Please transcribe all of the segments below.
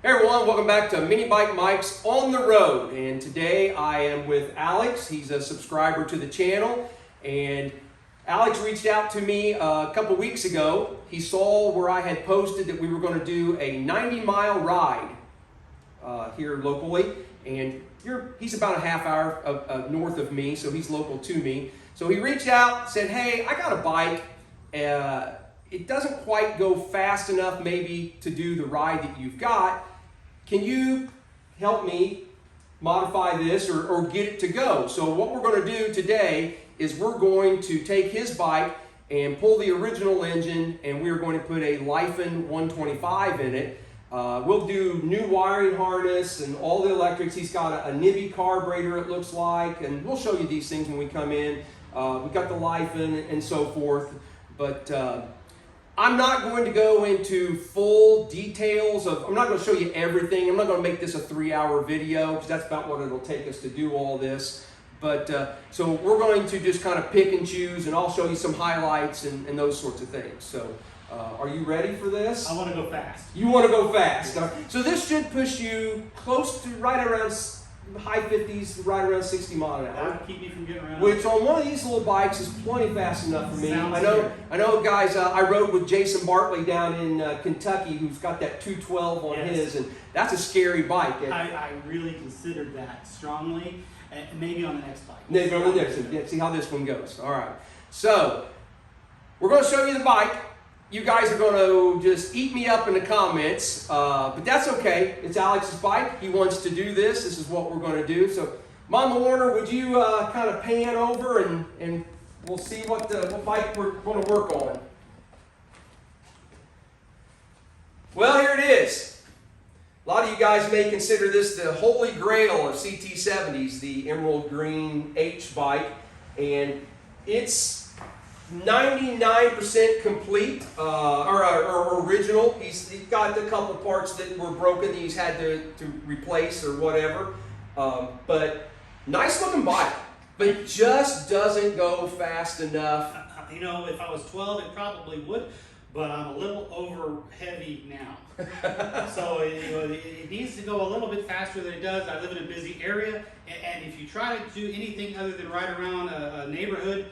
Hey everyone, welcome back to Mini Bike Mike's on the Road. And today I am with Alex. He's a subscriber to the channel. And Alex reached out to me a couple weeks ago. He saw where I had posted that we were going to do a 90-mile ride here locally. And he's about a half hour north of me, so he's local to me. So he reached out and said, hey, I got a bike. It doesn't quite go fast enough maybe to do the ride that you've got. Can you help me modify this or get it to go? So what we're going to do today is we're going to take his bike and pull the original engine, and we're going to put a Lifan 125 in it. We'll do new wiring harness and all the electrics. He's got a Nibby carburetor, it looks like, and we'll show you these things when we come in. We've got the Lifan and so forth, but I'm not going to go into full details I'm not going to show you everything. I'm not going to make this a 3-hour video because that's about what it'll take us to do all this. But so we're going to just kind of pick and choose, and I'll show you some highlights and those sorts of things. So are you ready for this? I want to go fast. You want to go fast. Yes. So this should push you close to right around high 50s, right around 60 miles an hour. That would keep me from getting around. Which on one of these little bikes is plenty fast enough for me. Sounds I know guys, I rode with Jason Bartley down in Kentucky who's got that 212 on his, and that's a scary bike. I really considered that strongly, and maybe on the next bike. Maybe on the next one. Yeah, see how this one goes. All right. So we're going to show you the bike. You guys are going to just eat me up in the comments, but that's okay. It's Alex's bike. He wants to do this. This is what we're going to do. So, Mama Warner, would you kind of pan over and we'll see what bike we're going to work on. Well, here it is. A lot of you guys may consider this the holy grail of CT70s, the emerald green H bike, and it's 99% complete, or original. He's got a couple parts that were broken that he's had to replace or whatever. But nice looking bike, but just doesn't go fast enough. You know, if I was 12, it probably would, but I'm a little over heavy now. So it needs to go a little bit faster than it does. I live in a busy area, and if you try to do anything other than ride around a neighborhood,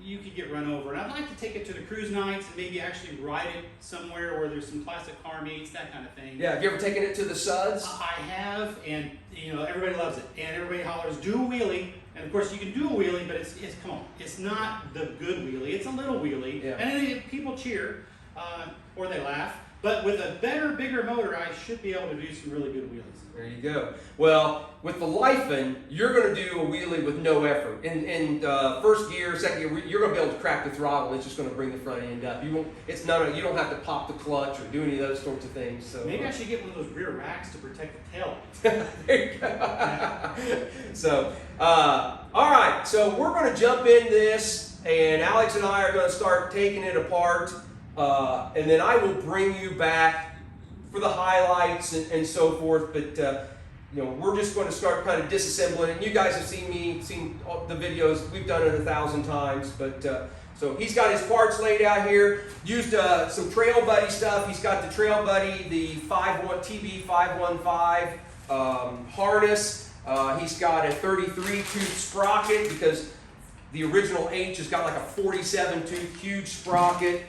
you could get run over. And I'd like to take it to the cruise nights and maybe actually ride it somewhere where there's some classic car meets, that kind of thing. Yeah, have you ever taken it to the suds? I have, and you know, everybody loves it. And everybody hollers, do a wheelie. And of course you can do a wheelie, but it's come on, it's not the good wheelie, it's a little wheelie. Yeah. And then people cheer, or they laugh. But with a better, bigger motor, I should be able to do some really good wheelies. There you go. Well, with the Lifan, you're going to do a wheelie with no effort. In first gear, second gear, you're going to be able to crack the throttle. It's just going to bring the front end up. You don't have to pop the clutch or do any of those sorts of things. So maybe I should get one of those rear racks to protect the tail. There you go. So, all right. So we're going to jump in this, and Alex and I are going to start taking it apart. And then I will bring you back for the highlights and so forth. But you know, we're just going to start kind of disassembling it. You guys have seen the videos. We've done it 1,000 times. But so he's got his parts laid out here. Used some Trail Buddy stuff. He's got the Trail Buddy, the TB515 harness. He's got a 33-tooth sprocket because the original H has got like a 47-tooth huge sprocket.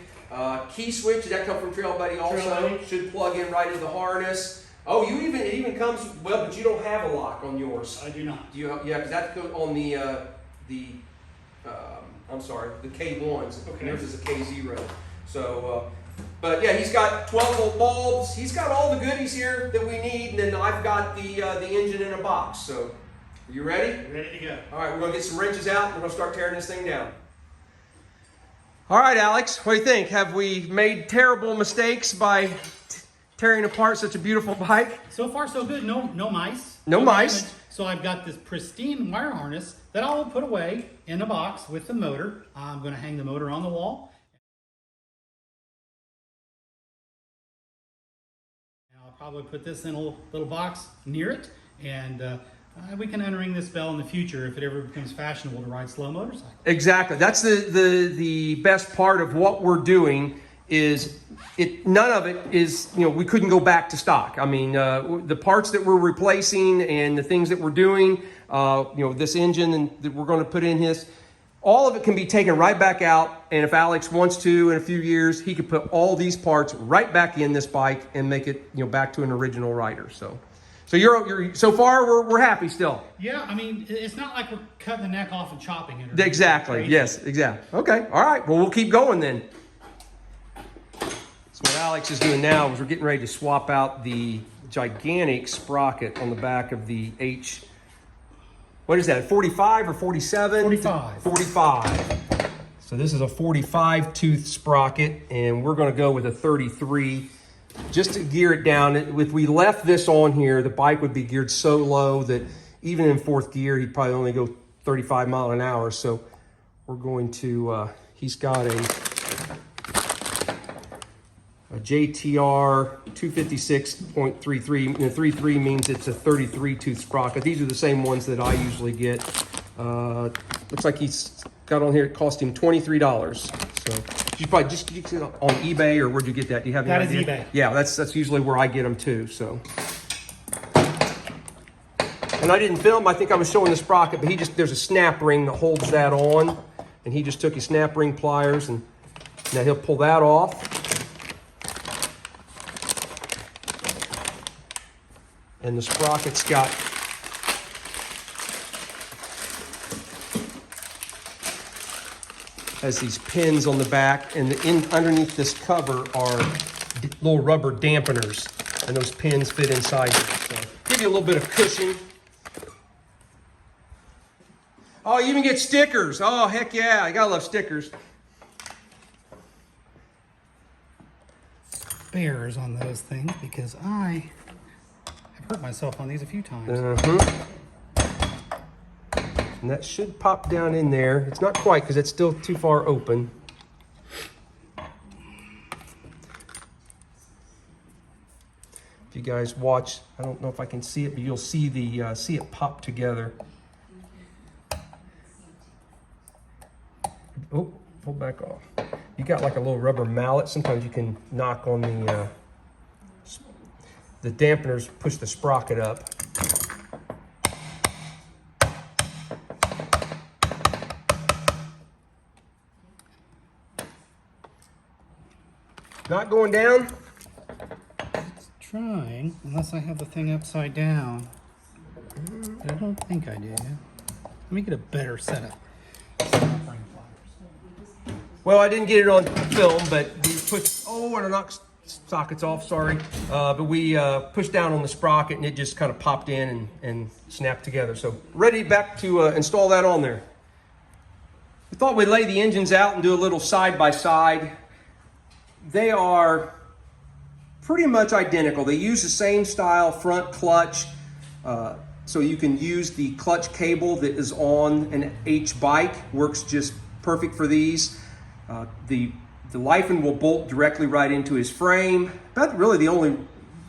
Key switch, did that come from Trail Buddy also? Trail Buddy. Should plug in right into the harness. Oh, it even comes, well, but you don't have a lock on yours. I do not. Yeah, because that's on the K1s. Okay. Yours is a K0. So, but yeah, he's got 12-volt bulbs. He's got all the goodies here that we need, and then I've got the engine in a box. So, are you ready? Ready to go. All right, we're going to get some wrenches out, and we're going to start tearing this thing down. All right, Alex, what do you think? Have we made terrible mistakes by tearing apart such a beautiful bike? So far, so good. No mice. No mice. Damage. So I've got this pristine wire harness that I will put away in a box with the motor. I'm going to hang the motor on the wall. And I'll probably put this in a little box near it, and we can unring this bell in the future if it ever becomes fashionable to ride slow motorcycles. Exactly. That's the best part of what we're doing is none of it is, we couldn't go back to stock. I mean, the parts that we're replacing and the things that we're doing, this engine and that we're going to put in his, all of it can be taken right back out. And if Alex wants to, in a few years, he could put all these parts right back in this bike and make it, back to an original rider. So you're so far we're happy still. Yeah, I mean, it's not like we're cutting the neck off and chopping it. Exactly. Yes, exactly. Okay. All right. Well, we'll keep going then. So what Alex is doing now is we're getting ready to swap out the gigantic sprocket on the back of the H. What is that? 45 or 47? 45. 45. So this is a 45 tooth sprocket, and we're going to go with a 33. Just to gear it down. If we left this on here, the bike would be geared so low that even in fourth gear, he'd probably only go 35 miles an hour. So we're going to, he's got a JTR 256.33. And 33 means it's a 33 tooth sprocket. These are the same ones that I usually get. Looks like he's got on here, it cost him $23. So you probably just get it on eBay, or where'd you get that? Do you have any idea? That is eBay. Yeah, that's usually where I get them too. So, and I didn't film. I think I was showing the sprocket, but there's a snap ring that holds that on, and he just took his snap ring pliers, and now he'll pull that off. And the sprocket's got has these pins on the back, and underneath this cover are little rubber dampeners, and those pins fit inside it. So give you a little bit of cushion. Oh, you even get stickers. Oh, heck yeah, I gotta love stickers. Bears on those things, because I have hurt myself on these a few times. And that should pop down in there. It's not quite, because it's still too far open. If you guys watch, I don't know if I can see it, but you'll see the see it pop together. Oh, pull back off. You got like a little rubber mallet. Sometimes you can knock on the dampeners, push the sprocket up. Not going down? It's trying, unless I have the thing upside down. But I don't think I do. Let me get a better setup. Well, I didn't get it on film, but we pushed, and I knocked sockets off, sorry. But we pushed down on the sprocket, and it just kind of popped in and snapped together. So ready back to install that on there. We thought we'd lay the engines out and do a little side-by-side. They are pretty much identical. They use the same style front clutch, so you can use the clutch cable that is on an H bike. Works just perfect for these. The Lifan will bolt directly right into his frame. But really there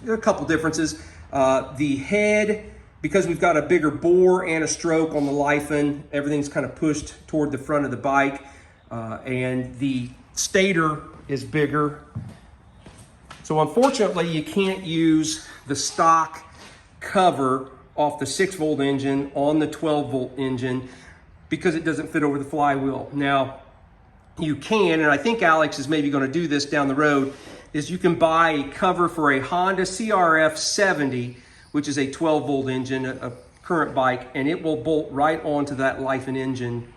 are a couple differences. The head, because we've got a bigger bore and a stroke on the Lifan, everything's kind of pushed toward the front of the bike. And the stator is bigger. So unfortunately, you can't use the stock cover off the 6-volt engine on the 12-volt engine because it doesn't fit over the flywheel. Now, you can, and I think Alex is maybe going to do this down the road, is you can buy a cover for a Honda CRF70, which is a 12-volt engine, a current bike, and it will bolt right onto that Lifan engine,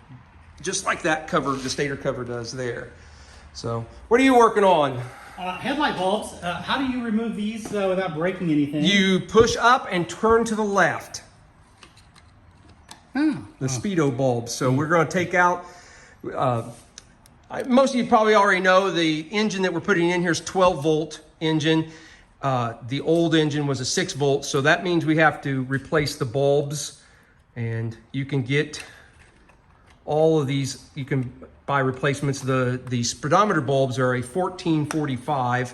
just like that cover, the stator cover does there. So, what are you working on? Headlight bulbs. How do you remove these without breaking anything? You push up and turn to the left. The speedo bulbs. So we're going to take out, most of you probably already know the engine that we're putting in here is 12-volt engine. The old engine was a 6-volt, so that means we have to replace the bulbs. And you can get all of these, you can buy replacements. The speedometer bulbs are a 1445.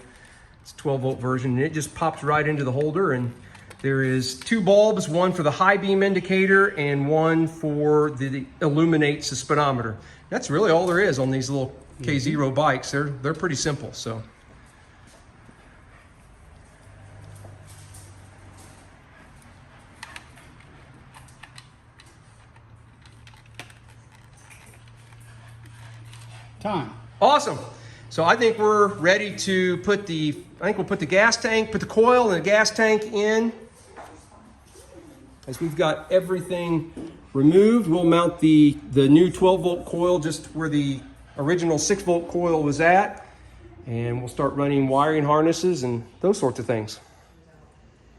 It's a 12-volt version, and it just pops right into the holder. And there is 2 bulbs, one for the high beam indicator and one for the illuminates the speedometer. That's really all there is on these little K0 bikes. They're pretty simple. So. Time. Awesome. So I think we're ready to put we'll put the gas tank, put the coil and the gas tank in. As we've got everything removed, we'll mount the new 12-volt coil just where the original 6-volt coil was at. And we'll start running wiring harnesses and those sorts of things.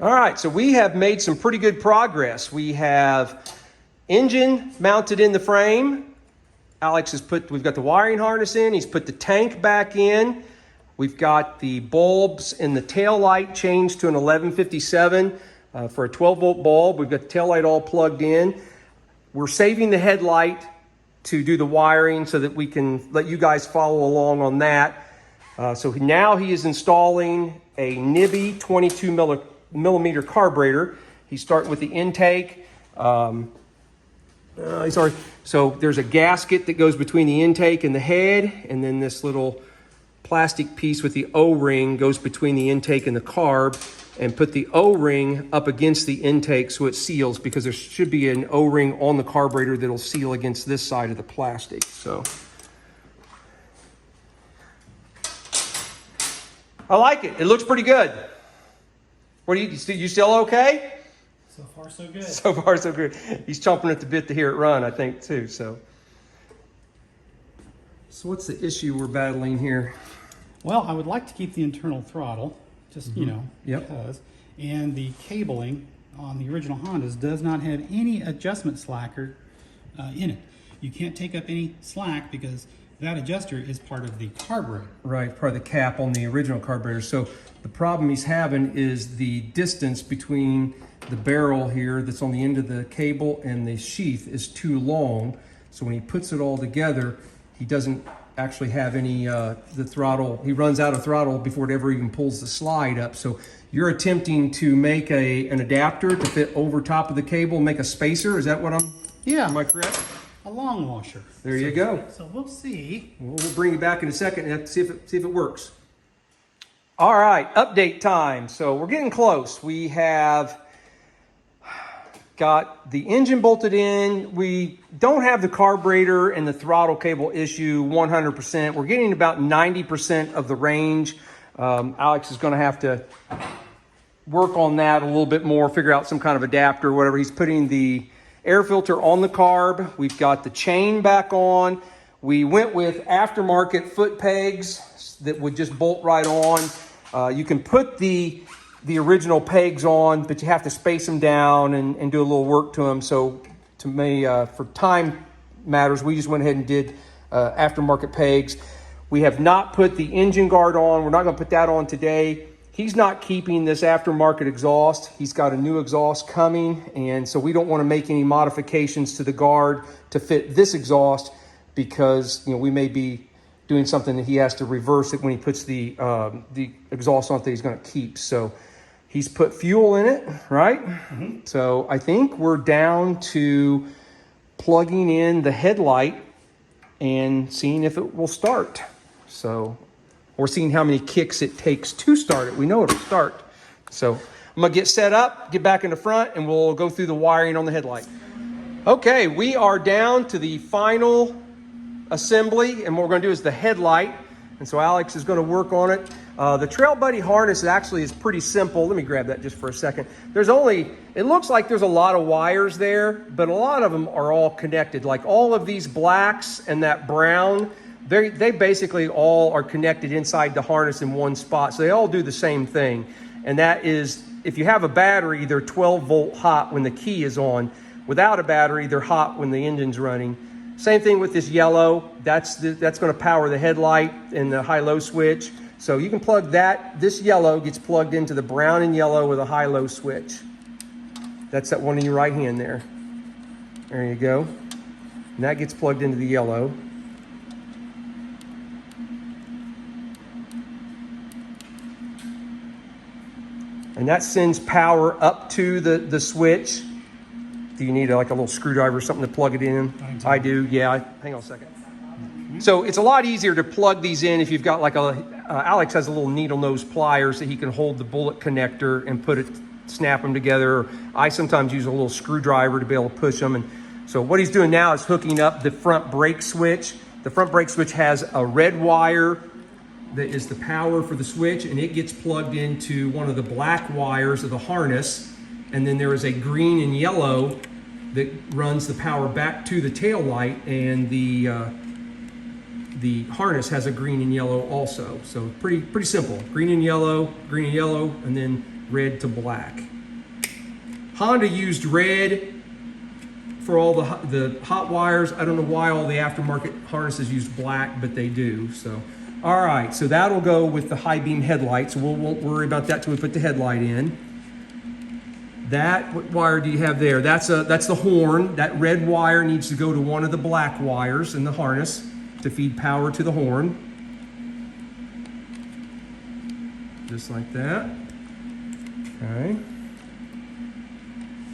All right, so we have made some pretty good progress. We have engine mounted in the frame. Alex we've got the wiring harness in, he's put the tank back in. We've got the bulbs in the tail light changed to an 1157 for a 12-volt bulb. We've got the tail light all plugged in. We're saving the headlight to do the wiring so that we can let you guys follow along on that. So now he is installing a Nibby 22 millimeter carburetor. He's starting with the intake. So there's a gasket that goes between the intake and the head, and then this little plastic piece with the O-ring goes between the intake and the carb, and put the O-ring up against the intake so it seals, because there should be an O-ring on the carburetor that'll seal against this side of the plastic. So I like it. It looks pretty good. What do you still okay? So far, so good. So far, so good. He's chomping at the bit to hear it run, I think, too. So what's the issue we're battling here? Well, I would like to keep the internal throttle, just, because. And the cabling on the original Hondas does not have any adjustment slacker in it. You can't take up any slack because that adjuster is part of the carburetor. Right, part of the cap on the original carburetor. So the problem he's having is the distance between the barrel here that's on the end of the cable and the sheath is too long. So when he puts it all together, he doesn't actually have any, the throttle, he runs out of throttle before it ever even pulls the slide up. So you're attempting to make an adapter to fit over top of the cable, make a spacer. Is that what am I correct? A long washer. There you go. So we'll see. We'll bring you back in a second and have to see if it works. All right, update time. So we're getting close. We have got the engine bolted in. We don't have the carburetor and the throttle cable issue 100%. We're getting about 90% of the range. Alex is going to have to work on that a little bit more, figure out some kind of adapter or whatever. He's putting the air filter on the carb. We've got the chain back on. We went with aftermarket foot pegs that would just bolt right on. You can put the original pegs on, but you have to space them down and do a little work to them. So to me, for time matters, we just went ahead and did aftermarket pegs. We have not put the engine guard on. We're not going to put that on today. He's not keeping this aftermarket exhaust. He's got a new exhaust coming, and so we don't want to make any modifications to the guard to fit this exhaust, because we may be doing something that he has to reverse it when he puts the exhaust on that he's going to keep. So he's put fuel in it, right? Mm-hmm. So I think we're down to plugging in the headlight and seeing if it will start. So we're seeing how many kicks it takes to start it. We know it'll start. So I'm going to get set up, get back in the front, and we'll go through the wiring on the headlight. Okay, we are down to the final assembly, and what we're going to do is the headlight. And so Alex is going to work on it. The Trail Buddy harness actually is pretty simple. Let me grab that just for a second. It looks like there's a lot of wires there, but a lot of them are all connected. Like all of these blacks and that brown, they basically all are connected inside the harness in one spot. So they all do the same thing. And that is, if you have a battery, they're 12 volt hot when the key is on. Without a battery, they're hot when the engine's running. Same thing with this yellow. That's going to power the headlight and the high-low switch. So you can plug that. This yellow gets plugged into the brown and yellow with a high-low switch. That's that one in your right hand there. There you go. And that gets plugged into the yellow. And that sends power up to the switch. Do you need like a little screwdriver or something to plug it in? I do, yeah. Hang on a second. So it's a lot easier to plug these in if you've got like Alex has a little needle nose pliers that he can hold the bullet connector and snap them together. I sometimes use a little screwdriver to be able to push them. And so what he's doing now is hooking up the front brake switch. The front brake switch has a red wire that is the power for the switch, and it gets plugged into one of the black wires of the harness. And then there is a green and yellow that runs the power back to the tail light, and the harness has a green and yellow also. So pretty simple. Green and yellow, and then red to black. Honda used red for all the hot wires. I don't know why all the aftermarket harnesses use black, but they do. So, all right, so that'll go with the high beam headlight. So we won't worry about that till we put the headlight in. What wire do you have there? That's the horn. That red wire needs to go to one of the black wires in the harness to feed power to the horn. Just like that. Okay.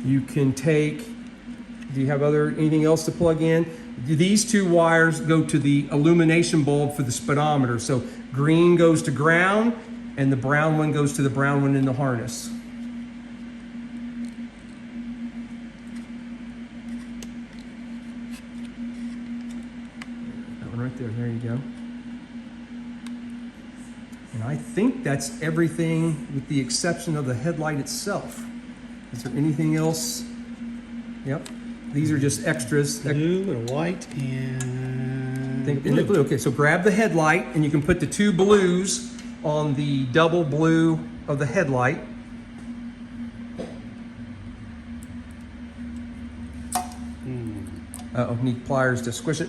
You can take, do you have anything else to plug in? These two wires go to the illumination bulb for the speedometer. So green goes to ground, and the brown one goes to the brown one in the harness. Right there you go. And I think that's everything with the exception of the headlight itself. Is there anything else? Yep. These are just extras. Blue and white and blue. Blue. Okay, so grab the headlight and you can put the two blues on the double blue of the headlight. Uh-oh, need pliers to squish it.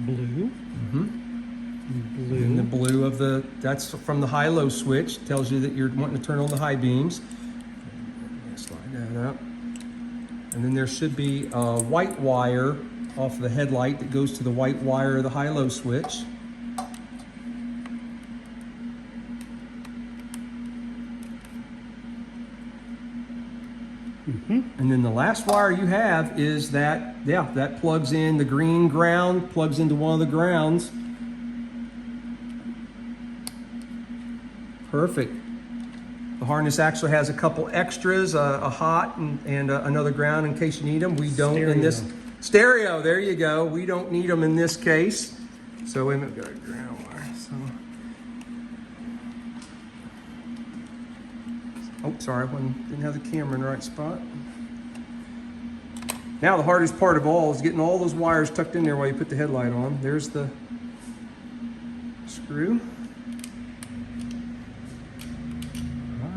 Blue. Blue. And the blue of that's from the high-low switch. Tells you that you're wanting to turn on the high beams. Slide that up. And then there should be a white wire off of the headlight that goes to the white wire of the high-low switch. And then the last wire you have is that plugs in the green ground, plugs into one of the grounds. Perfect. The harness actually has a couple extras, a hot and another ground in case you need them. We don't in this stereo. There you go. We don't need them in this case. So wait a minute, we've got a ground wire. Oh, sorry, didn't have the camera in the right spot. Now the hardest part of all is getting all those wires tucked in there while you put the headlight on. There's the screw.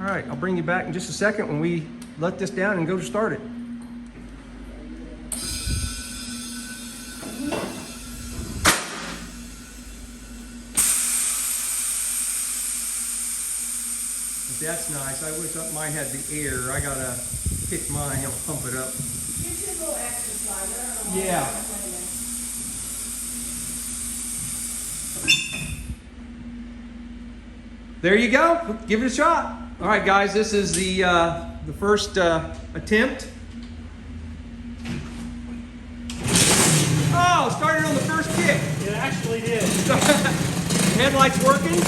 All right, I'll bring you back in just a second when we let this down and go to start it. That's nice. I wish mine had the air. I gotta kick mine. I'll pump it up. You should go exercise. Yeah. There you go. Give it a shot. All right, guys. This is the first attempt. Oh, started on the first kick. It actually did. Headlights working.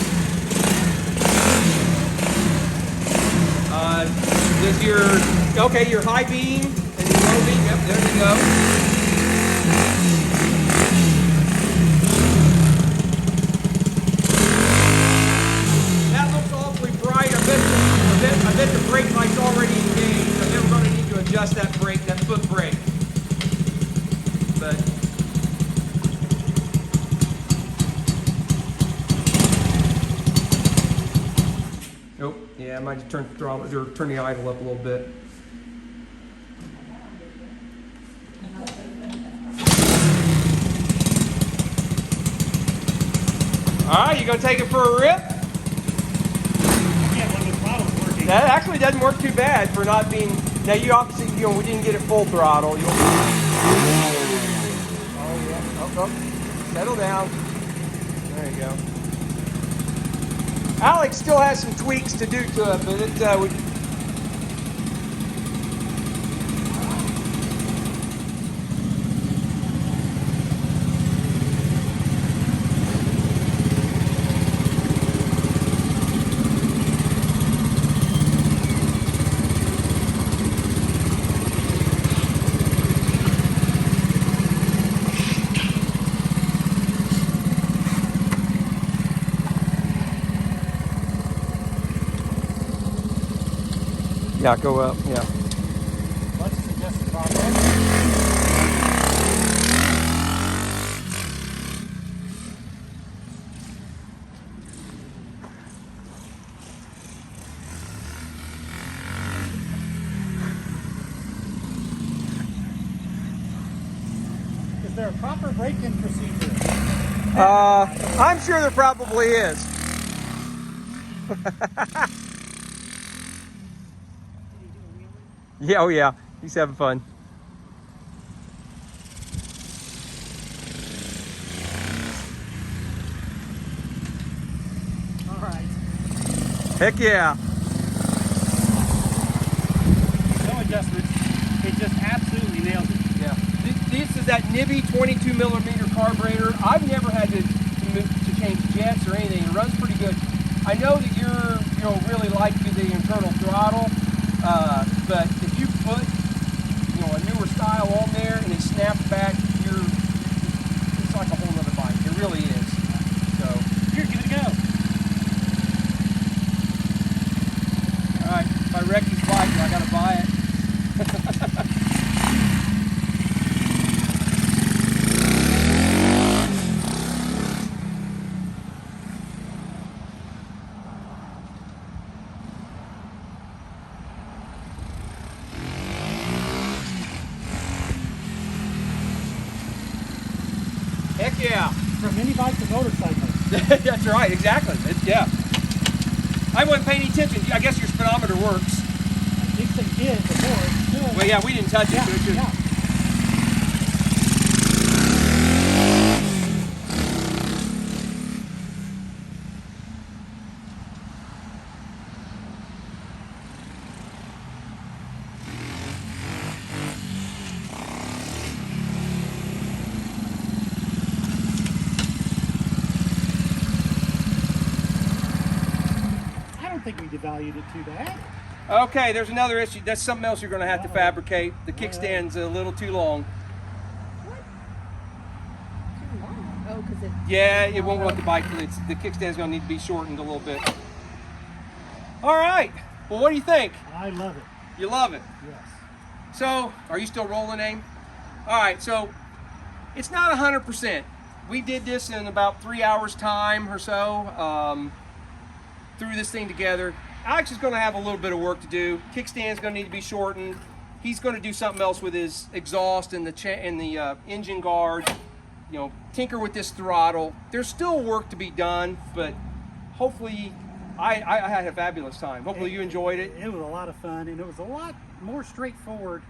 Does your high beam and your low beam, yep, there you go. That looks awfully bright. I bet the brake light's already engaged. I'm never going to need to adjust that foot brake. But nope. Yeah, I might turn the throttle or turn the idle up a little bit. All right, you gonna take it for a rip? Yeah, when the throttle's working. That actually doesn't work too bad for not being. Now you obviously, we didn't get it full throttle. Oh yeah. Oh, Oh, settle down. There you go. Alex still has some tweaks to do to it, but yeah, go up, yeah. Let's suggest the problem. Is there a proper break-in procedure? I'm sure there probably is. Yeah, oh yeah, he's having fun. All right. Heck yeah. No adjustments. It just absolutely nails it. Yeah. This is that Nibby 22mm carburetor. I've never had to change jets or anything. It runs pretty good. I know that really like the internal throttle, but if you put a newer style on there and it snaps back, it's like a whole nother bike. It really is. So Here, give it a go. all right, if I wreck this bike, I gotta buy it. Heck yeah. From mini bike to motorcycle. That's right, exactly. Yeah. I wasn't paying any attention. I guess your speedometer works. At least they did before. It's good. Well, yeah, we didn't touch it. Yeah, So it's just, yeah. I don't think we devalued it too bad. Okay, there's another issue. That's something else you're going to have to fabricate. The kickstand's a little too long. What? Too long. Oh, because it. Yeah, it won't let the bike. The kickstand's going to need to be shortened a little bit. All right. Well, what do you think? I love it. You love it. Yes. So, are you still rolling, Aim? All right, so it's not 100%. We did this in about 3 hours time or so. Threw this thing together. Alex is going to have a little bit of work to do. Kickstand's going to need to be shortened. He's going to do something else with his exhaust and the engine guards. Tinker with this throttle. There's still work to be done, but hopefully, I had a fabulous time. Hopefully you enjoyed it. It was a lot of fun, and it was a lot more straightforward.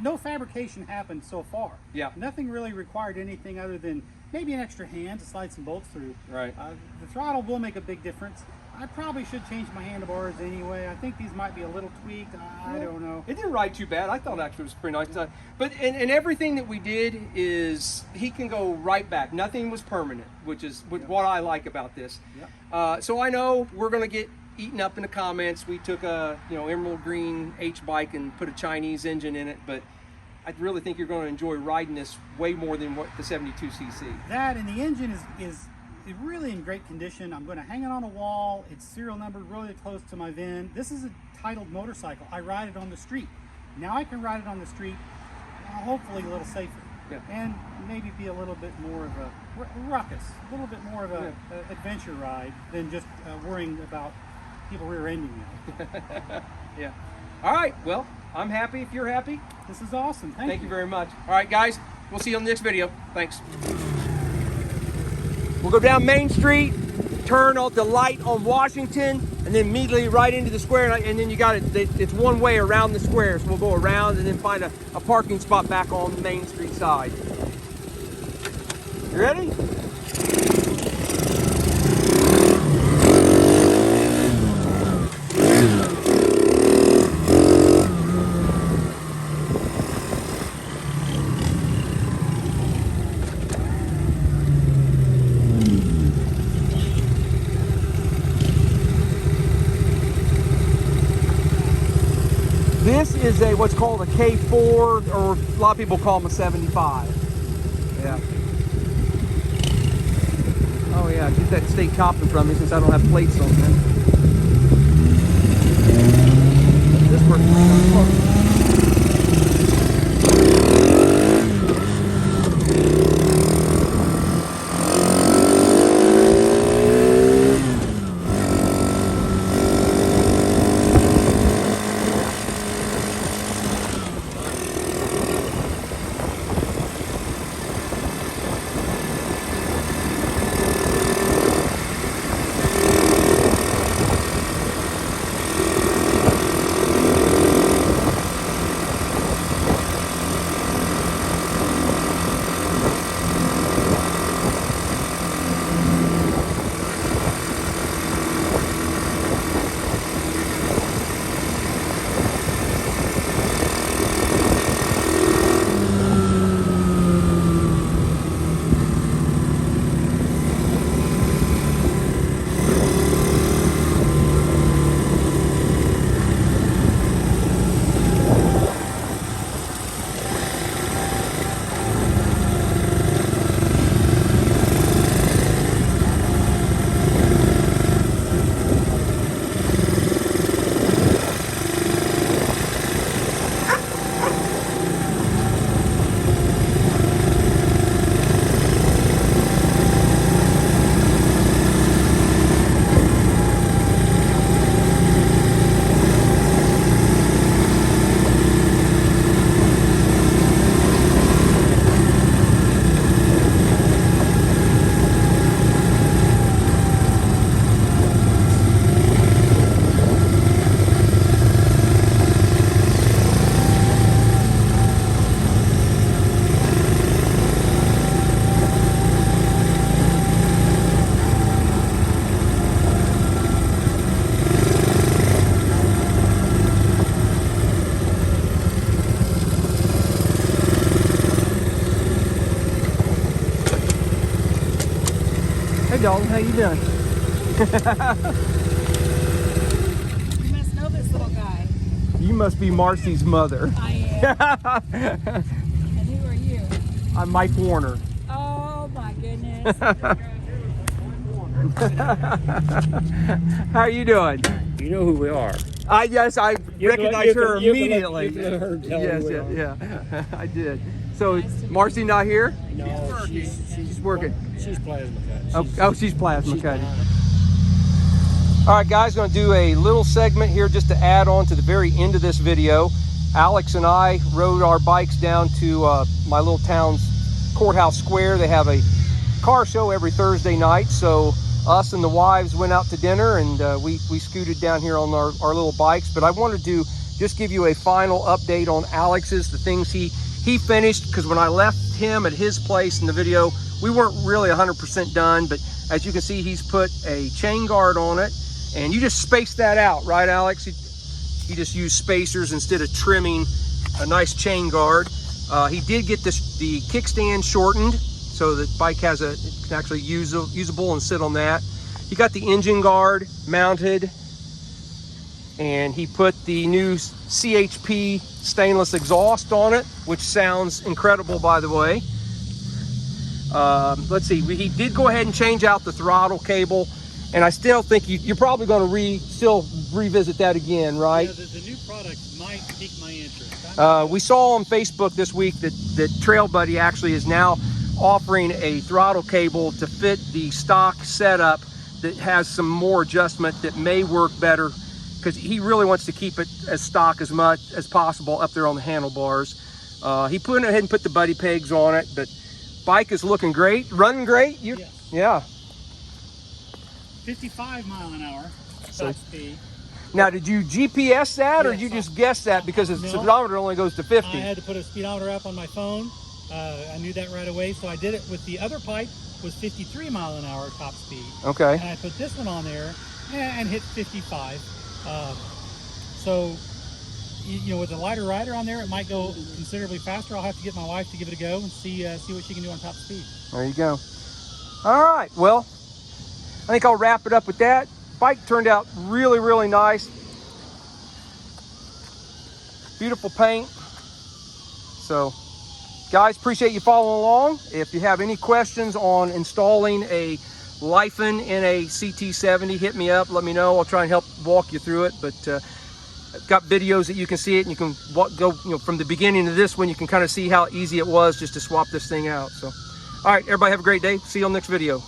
No fabrication happened so far. Yeah. Nothing really required anything other than maybe an extra hand to slide some bolts through. Right. The throttle will make a big difference. I probably should change my handlebars anyway. I think these might be a little tweaked. I don't know. It didn't ride too bad. I thought actually it was pretty nice. But and everything that we did is he can go right back. Nothing was permanent, which is what I like about this. Yep. So I know we're gonna get eaten up in the comments. We took a emerald green H bike and put a Chinese engine in it, but I really think you're going to enjoy riding this way more than what the 72cc. That and the engine is really in great condition. I'm going to hang it on a wall. It's serial numbered really close to my VIN. This is a titled motorcycle. I ride it on the street. Now I can ride it on the street, hopefully a little safer. Yeah. And maybe be a little bit more of a ruckus, a little bit more of a adventure ride than just worrying about people rear-ending you. Yeah. All right. Well, I'm happy if you're happy. This is awesome. Thank you very much. All right, guys. We'll see you on the next video. Thanks. We'll go down Main Street, turn off the light on Washington, and then immediately right into the square. And then you got it. It's one way around the square. So we'll go around and then find a parking spot back on the Main Street side. Ready? This is a what's called a K4, or a lot of people call them a 75. Yeah. Oh yeah, get that state topping from me since I don't have plates on them. This works pretty good. Hey Dalton, how you doing? You must know this little guy. You must be Marcy's mother. I am. And who are you? I'm Mike Warner. Oh my goodness. How are you doing? You know who we are. Yes, I recognize her immediately. You can let her tell Yes, who we are. yeah, I did. So Marcy not here? No, She's working. She's plasma cut. She's plasma she's cutting. behind. All right, guys, going to do a little segment here just to add on to the very end of this video. Alex and I rode our bikes down to my little town's courthouse square. They have a car show every Thursday night, so us and the wives went out to dinner, and we scooted down here on our little bikes. But I wanted to just give you a final update on Alex's, the things he finished, because when I left him at his place in the video, we weren't really 100% done, but as you can see, he's put a chain guard on it, and you just space that out, right, Alex? He just used spacers instead of trimming a nice chain guard. He did get the kickstand shortened, so the bike has it can actually usable and sit on that. He got the engine guard mounted, and he put the new CHP stainless exhaust on it, which sounds incredible, by the way. Let's see, he did go ahead and change out the throttle cable, and I still think you're probably going to still revisit that again, right? Yeah, the new product might pique my interest. We saw on Facebook this week that Trail Buddy actually is now offering a throttle cable to fit the stock setup that has some more adjustment that may work better, because he really wants to keep it as stock as much as possible up there on the handlebars. He put ahead and put the buddy pegs on it, but bike is looking great, running great. Yes. Yeah. 55 mile an hour So- top speed. Now, did you GPS that, or Yes, you just guess that because the No. speedometer only goes to 50? I had to put a speedometer up on my phone, I knew that right away, so I did it with the other pipe. Was 53 mile an hour top speed. Okay. And I put this one on there and hit 55. So, you know, with a lighter rider on there, it might go considerably faster. I'll have to get my wife to give it a go and see what she can do on top speed. There you go. All right, well, I think I'll wrap it up with that. Bike turned out really, really nice. Beautiful paint. So, guys, appreciate you following along. If you have any questions on installing a Lifan in a CT70, hit me up, let me know. I'll try and help walk you through it. But I've got videos that you can see it, and you can go, you know, from the beginning to this one, you can kind of see how easy it was just to swap this thing out. So, all right, everybody have a great day. See you on the next video.